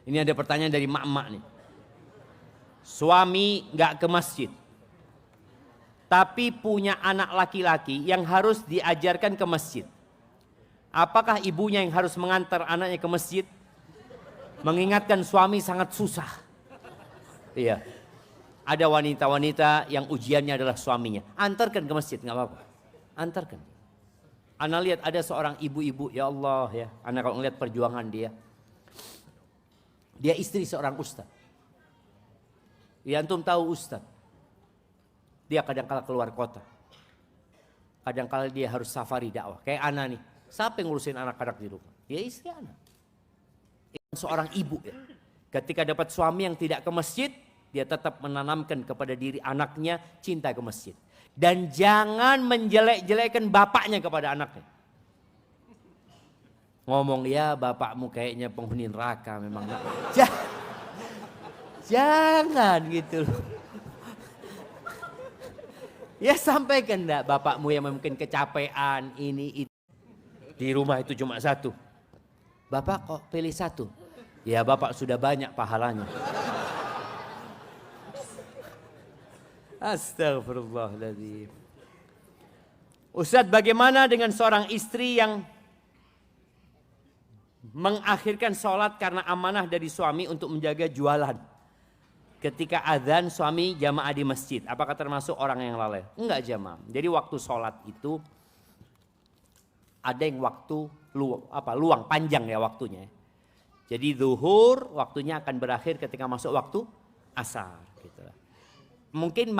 Ini ada pertanyaan dari mak-mak nih. Suami gak ke masjid. Tapi punya anak laki-laki yang harus diajarkan ke masjid. Apakah ibunya yang harus mengantar anaknya ke masjid? Mengingatkan suami sangat susah. Iya. Ada wanita-wanita yang ujiannya adalah suaminya. Antarkan ke masjid, gak apa-apa. Antarkan. Ana lihat ada seorang ibu-ibu, ya Allah ya. Ana kalau ngeliat perjuangan dia. Dia istri seorang ustaz. Ya antum tahu ustaz. Dia kadang-kala keluar kota. Kadang-kala dia harus safari dakwah. Kayak Ana nih. Siapa yang ngurusin anak-anak di rumah? Ya istri Ana. Seorang ibu ya. Ketika dapat suami yang tidak ke masjid, dia tetap menanamkan kepada diri anaknya cinta ke masjid. Dan jangan menjelek-jelekan bapaknya kepada anaknya. Ngomong ya bapakmu kayaknya penghuni neraka memang. Jangan gitu loh. Ya sampaikan enggak bapakmu yang mungkin kecapean ini itu. Di rumah itu cuma satu. Bapak kok pilih satu? Ya bapak sudah banyak pahalanya. Astagfirullahaladzim. Ustadz, bagaimana dengan seorang istri yang mengakhirkan sholat karena amanah dari suami untuk menjaga jualan? Ketika azan suami jamaah di masjid, apakah termasuk orang yang lalai? Enggak jamaah. Jadi waktu sholat itu ada yang waktu luang panjang ya waktunya. Jadi zuhur waktunya akan berakhir ketika masuk waktu asar. Gitu. Mungkin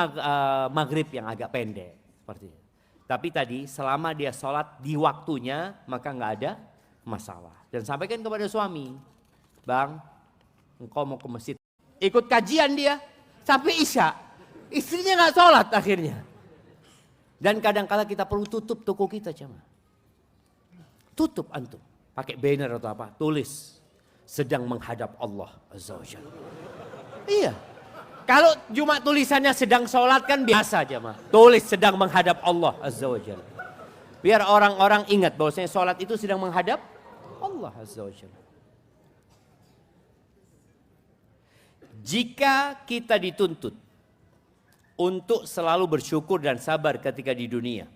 maghrib yang agak pendek seperti itu. Tapi tadi selama dia sholat di waktunya maka nggak ada masalah. Dan sampaikan kepada suami, bang, engkau mau ke masjid, ikut kajian dia sampai isya, istrinya nggak sholat akhirnya. Dan kadang-kala kita perlu tutup toko kita cuma, tutup antum, pakai banner atau apa, tulis sedang menghadap Allah Azza wa Jalla. Iya. Kalau cuma tulisannya sedang sholat kan biasa aja mah. Tulis sedang menghadap Allah Azza wa Jalla. Biar orang-orang ingat bahwasanya sholat itu sedang menghadap Allah Azza wa Jalla. Jika kita dituntut untuk selalu bersyukur dan sabar ketika di dunia.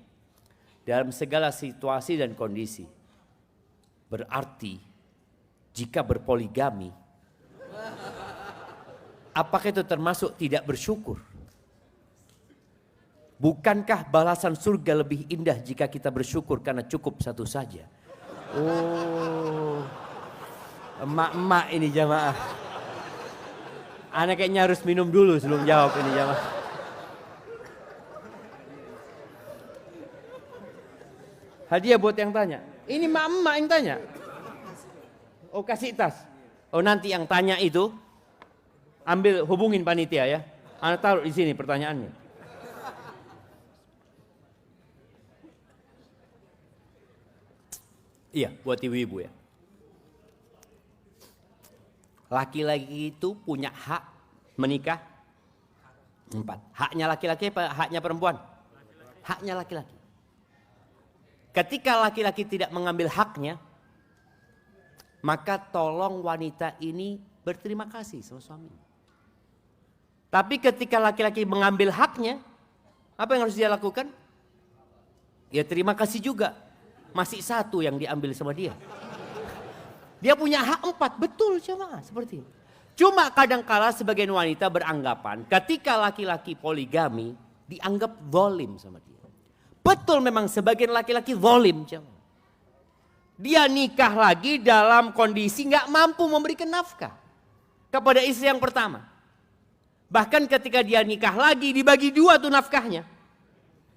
Dalam segala situasi dan kondisi. Berarti jika berpoligami. Apakah itu termasuk tidak bersyukur? Bukankah balasan surga lebih indah jika kita bersyukur karena cukup satu saja? Oh, emak-emak ini jamaah. Anak kayaknya harus minum dulu sebelum jawab ini jamaah. Hadiah buat yang tanya. Ini emak-emak yang tanya. Oh kasih tas. Oh nanti yang tanya itu ambil hubungin panitia ya. Anda taruh di sini pertanyaannya. Iya, buat ibu-ibu ya. Laki-laki itu punya hak menikah 4. Haknya laki-laki apa haknya perempuan? Haknya laki-laki. Ketika laki-laki tidak mengambil haknya, maka tolong wanita ini berterima kasih sama suaminya. Tapi ketika laki-laki mengambil haknya, apa yang harus dia lakukan? Ya terima kasih juga. Masih 1 yang diambil sama dia. Dia punya hak 4, betul jemaah seperti itu. Cuma kadangkala sebagian wanita beranggapan ketika laki-laki poligami dianggap zalim sama dia. Betul memang sebagian laki-laki zalim jemaah. Dia nikah lagi dalam kondisi nggak mampu memberikan nafkah kepada istri yang pertama. Bahkan ketika dia nikah lagi dibagi 2 tuh nafkahnya.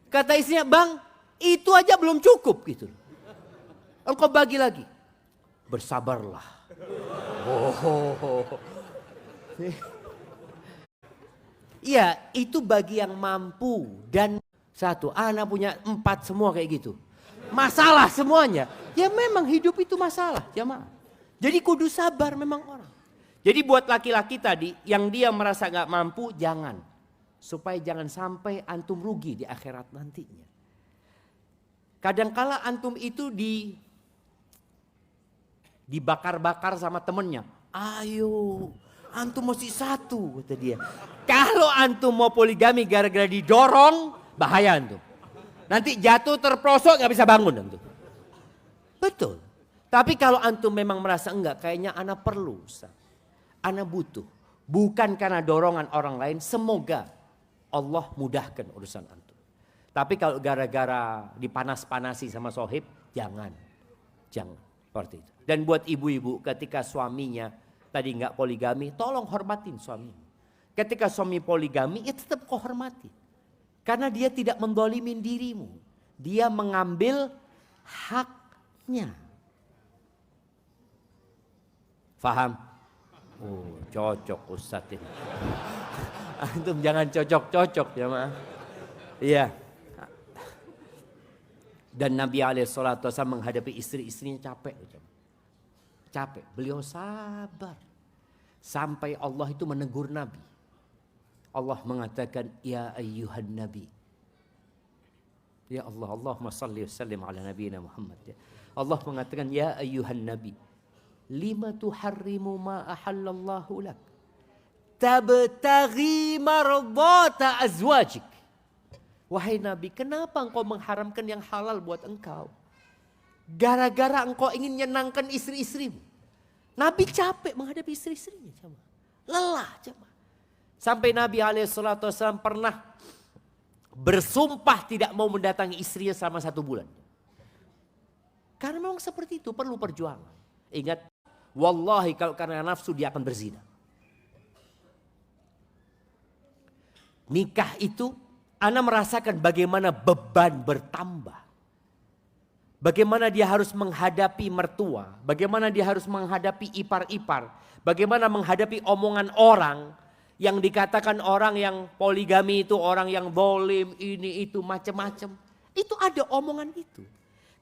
Kata istrinya, "Bang, itu aja belum cukup gitu. Engkau bagi lagi." Bersabarlah. Iya, itu bagi yang mampu. Dan 1, anak punya 4 semua kayak gitu. Masalah semuanya. Ya memang hidup itu masalah jemaah. Jadi kudu sabar memang orang. Jadi buat laki-laki tadi yang dia merasa gak mampu, jangan. Supaya jangan sampai antum rugi di akhirat nantinya. Kadangkala antum itu dibakar-bakar sama temennya. Ayo, antum mesti 1 kata dia. Kalau antum mau poligami gara-gara didorong, bahaya antum. Nanti jatuh terprosok gak bisa bangun antum. Betul. Tapi kalau antum memang merasa enggak, kayaknya anak perlu, anak butuh. Bukan karena dorongan orang lain, semoga Allah mudahkan urusan antum. Tapi kalau gara-gara dipanas-panasi sama sohib, jangan. Seperti itu. Dan buat ibu-ibu ketika suaminya tadi nggak poligami, tolong hormatin suaminya. Ketika suami poligami, ya tetap kau hormati. Karena dia tidak mendolimin dirimu. Dia mengambil haknya. Faham? Oh, cocok Ustadz ini. Antum jangan cocok-cocok ya mah. Iya. Dan Nabi SAW menghadapi istri-istrinya capek. Capek. Beliau sabar. Sampai Allah itu menegur Nabi. Allah mengatakan, ya ayyuhan Nabi. Ya Allah, Allahumma salli wa sallim ala nabiyina Muhammad. Allah mengatakan, ya ayyuhan Nabi. Lima tuharrimu ma ahallallahu lak. Tabtaghi mardata azwajik. Wahai Nabi, kenapa engkau mengharamkan yang halal buat engkau? Gara-gara engkau ingin menyenangkan istri-istrimu. Nabi capek menghadapi istri-istrinya. Lelah. Sampai Nabi SAW pernah bersumpah tidak mau mendatangi istrinya selama 1 bulan. Karena memang seperti itu, perlu perjuangan. Ingat, wallahi kalau karena nafsu dia akan berzina. Nikah itu, Ana merasakan bagaimana beban bertambah. Bagaimana dia harus menghadapi mertua. Bagaimana dia harus menghadapi ipar-ipar. Bagaimana menghadapi omongan orang. Yang dikatakan orang yang poligami itu orang yang zalim, ini itu macam-macam. Itu ada omongan itu.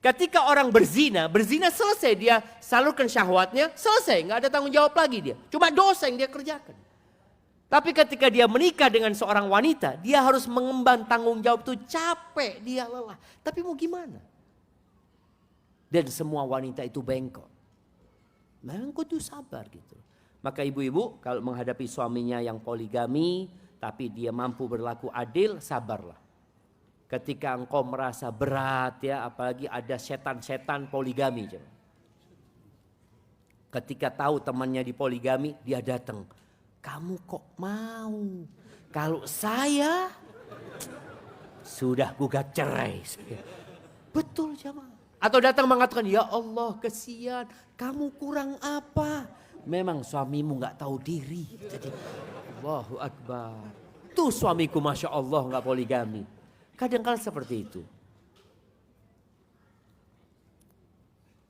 Ketika orang berzina selesai dia salurkan syahwatnya, selesai. Gak ada tanggung jawab lagi dia. Cuma dosa yang dia kerjakan. Tapi ketika dia menikah dengan seorang wanita, dia harus mengemban tanggung jawab itu, capek, dia lelah. Tapi mau gimana? Dan semua wanita itu bengkok. Memang kudu sabar gitu. Maka ibu-ibu kalau menghadapi suaminya yang poligami, tapi dia mampu berlaku adil, sabarlah. Ketika engkau merasa berat ya, apalagi ada setan-setan poligami. Ketika tahu temannya di poligami, dia datang. Kamu kok mau? Kalau saya sudah gugat cerai. Betul jemaah. Atau datang mengatakan, ya Allah kesian, kamu kurang apa? Memang suamimu gak tahu diri. Jadi, Allahu Akbar. Tuh suamiku Masya Allah gak poligami. Kadang-kadang seperti itu.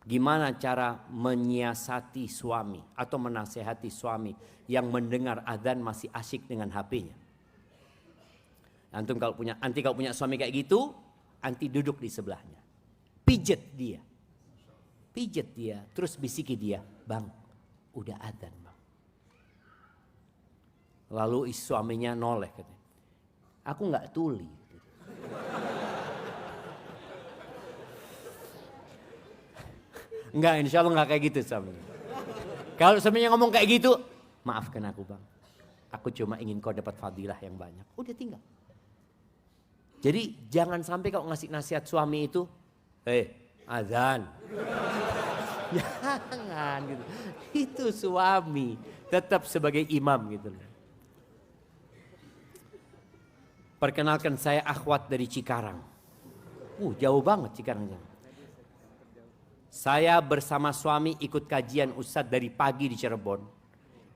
Gimana cara menyiasati suami atau menasehati suami yang mendengar azan masih asyik dengan HP-nya. Antum kalau punya suami kayak gitu, anti duduk di sebelahnya. Pijet dia. Terus bisiki dia, "Bang, udah azan, Bang." Lalu suaminya noleh katanya, "Aku nggak tuli." Enggak, insya Allah enggak kayak gitu suaminya. Kalau suaminya ngomong kayak gitu, "Maafkan aku, Bang. Aku cuma ingin kau dapat fadilah yang banyak." Udah tinggal. Jadi jangan sampai kau ngasih nasihat suami itu, azan." Jangan gitu. Itu suami tetap sebagai imam gitu. Perkenalkan, saya Akhwat dari Cikarang. Jauh banget Cikarang. Saya bersama suami ikut kajian Ustadz dari pagi di Cirebon.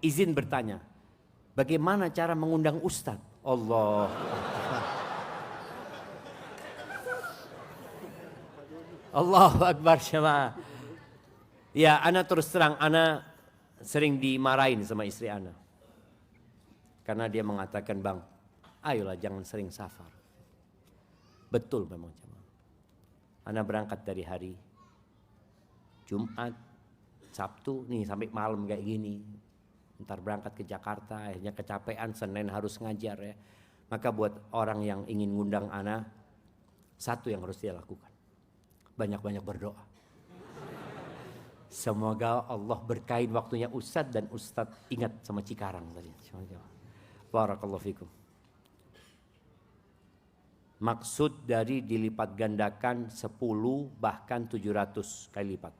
Izin bertanya, bagaimana cara mengundang Ustadz? Allah. Allahu Akbar syama. Ya, ana terus terang, ana sering dimarahin sama istri ana. Karena dia mengatakan, "Bang, ayolah jangan sering safar." Betul memang. Ana berangkat dari hari Jumat, Sabtu, nih sampai malam kayak gini. Ntar berangkat ke Jakarta, akhirnya kecapean, Senin harus ngajar ya. Maka buat orang yang ingin ngundang ana, satu yang harus dia lakukan. Banyak-banyak berdoa. Semoga Allah berkahin waktunya Ustadz dan Ustadz ingat sama Cikarang tadi. Barakallahu fikum. Maksud dari dilipat gandakan 10 bahkan 700 kali lipat.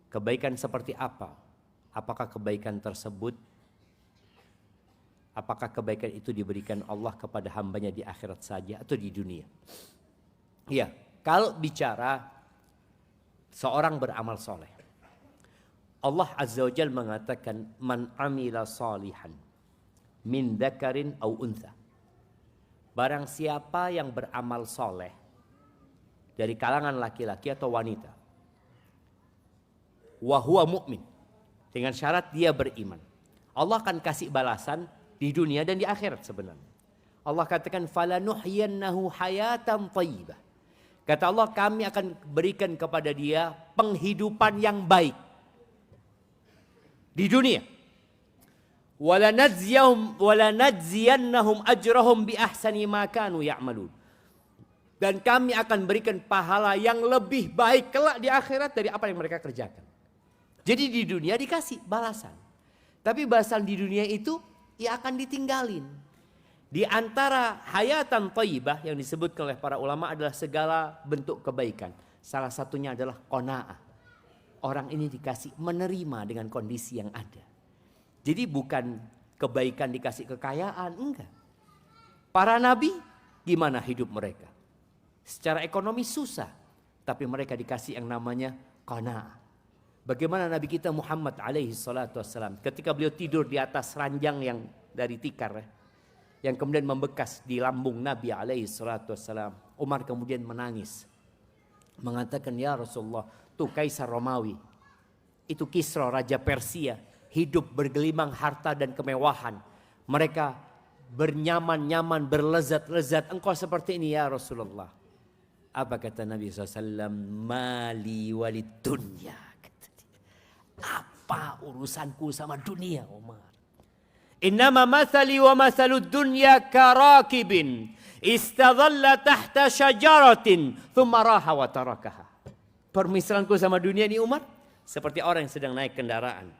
Kebaikan seperti apa? Apakah kebaikan itu diberikan Allah kepada hambanya di akhirat saja atau di dunia? Iya, kalau bicara seorang beramal soleh, Allah Azza wa Jalla mengatakan, "Man amila salihan min dzakarin au untha." Barang siapa yang beramal soleh dari kalangan laki-laki atau wanita, wa huwa mu'min, dengan syarat dia beriman, Allah akan kasih balasan di dunia dan di akhirat sebenarnya. Allah katakan, "Falanuhyiyannahu hayatan thayyibah." Kata Allah, kami akan berikan kepada dia penghidupan yang baik di dunia. Walanadziyannahum ajrahum bi ahsani ma kanu ya'malun. Dan kami akan berikan pahala yang lebih baik kelak di akhirat dari apa yang mereka kerjakan. Jadi di dunia dikasih balasan. Tapi balasan di dunia itu ya akan ditinggalin. Di antara hayatan thayyibah yang disebutkan oleh para ulama adalah segala bentuk kebaikan. Salah satunya adalah qanaah. Orang ini dikasih menerima dengan kondisi yang ada. Jadi bukan kebaikan dikasih kekayaan, enggak. Para nabi gimana hidup mereka? Secara ekonomi susah, tapi mereka dikasih yang namanya qanaah. Bagaimana Nabi kita Muhammad alaihi salatu wassalam ketika beliau tidur di atas ranjang yang dari tikar yang kemudian membekas di lambung Nabi alaihi salatu wassalam. Umar kemudian menangis. Mengatakan, "Ya Rasulullah, tuh Kaisar Romawi, itu Kisra Raja Persia, hidup bergelimang harta dan kemewahan. Mereka bernyaman-nyaman, berlezat-lezat. Engkau seperti ini ya Rasulullah." Apa kata Nabi SAW? "Mali walid dunya." Apa urusanku sama dunia, Umar? "Innama mathali wa mathalud dunya karakibin istadhalla tahta syajaratin thumma raha wa tarakaha." Permisalanku sama dunia ini, Umar, seperti orang yang sedang naik kendaraan.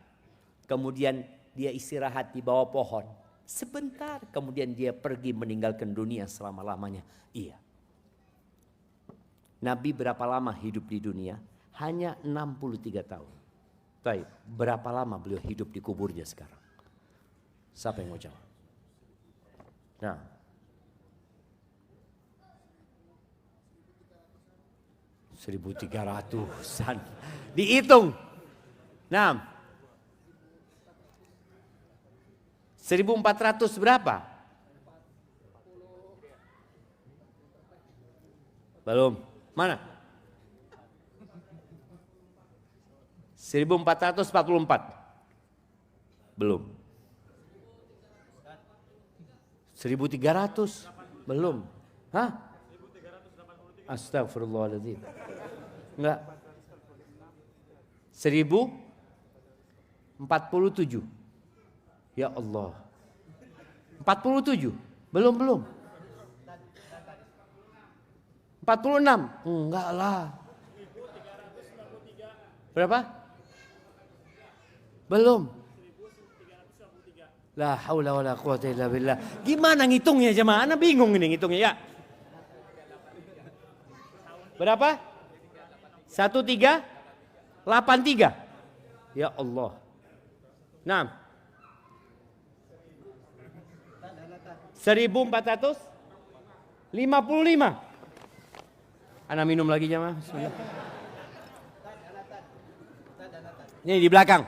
Kemudian dia istirahat di bawah pohon. Sebentar kemudian dia pergi meninggalkan dunia selama-lamanya. Iya. Nabi berapa lama hidup di dunia? Hanya 63 tahun. Baik, berapa lama beliau hidup di kuburnya sekarang? Siapa yang mau jawab? Nah, 1.300-an. Dihitung. Nah, 1.400 berapa? Belum. Mana? 1444. Belum. 1300. Belum. Hah? Astagfirullahaladzim. Enggak. 1047. Ya Allah. 47. Belum. 46. Enggak lah. Berapa? Belum. La haula wala quwata illa billah. Gimana ngitungnya jemaah? Ana bingung ini ngitungnya ya. Berapa? 1383. Ya Allah. 6. 1455. Ana minum lagi jemaah. Bismillah. Ini di belakang.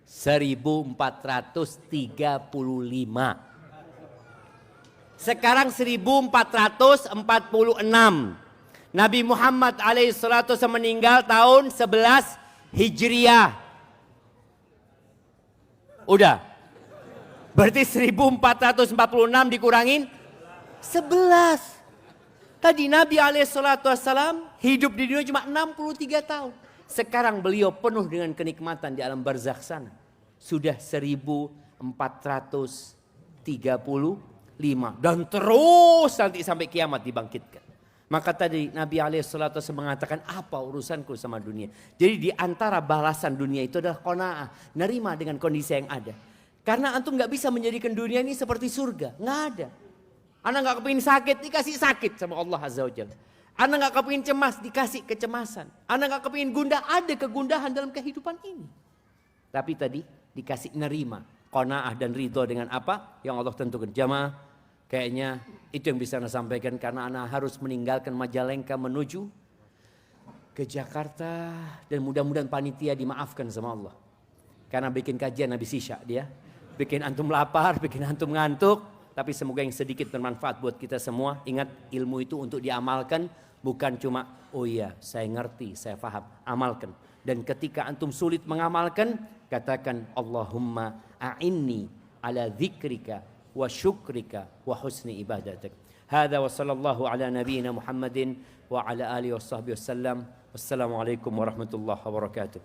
1435. Sekarang 1446. Nabi Muhammad alaihissalatu meninggal tahun 11 Hijriah. Udah. Berarti 1446 dikurangin 11. Tadi Nabi alaihissalatu hidup di dunia cuma 63 tahun. Sekarang beliau penuh dengan kenikmatan di alam barzakh sana. Sudah 1435 dan terus nanti sampai kiamat dibangkitkan. Maka tadi Nabi alaihissalatu mengatakan, apa urusanku sama dunia? Jadi di antara balasan dunia itu adalah qanaah, nerima dengan kondisi yang ada. Karena antum nggak bisa menjadikan dunia ini seperti surga, nggak ada. Anda nggak kepingin sakit, dikasih sakit sama Allah Azza wa Jalla. Anda nggak kepingin cemas, dikasih kecemasan. Anda nggak kepingin gundah, ada kegundahan dalam kehidupan ini. Tapi tadi dikasih nerima, qanaah dan ridho dengan apa yang Allah tentukan. Jamaah, kayaknya itu yang bisa Anda sampaikan karena Anda harus meninggalkan Majalengka menuju ke Jakarta dan mudah-mudahan panitia dimaafkan sama Allah. Karena bikin kajian habis isya dia, bikin antum lapar, bikin antum ngantuk, tapi semoga yang sedikit bermanfaat buat kita semua. Ingat, ilmu itu untuk diamalkan, bukan cuma oh iya saya ngerti, saya paham, amalkan. Dan ketika antum sulit mengamalkan, katakan Allahumma a'inni ala dzikrika wa syukrika wa husni ibadatik. Hadza wa sallallahu ala nabiyyina Muhammadin wa ala alihi washabbihi wasallam. Wassalamualaikum warahmatullahi wabarakatuh.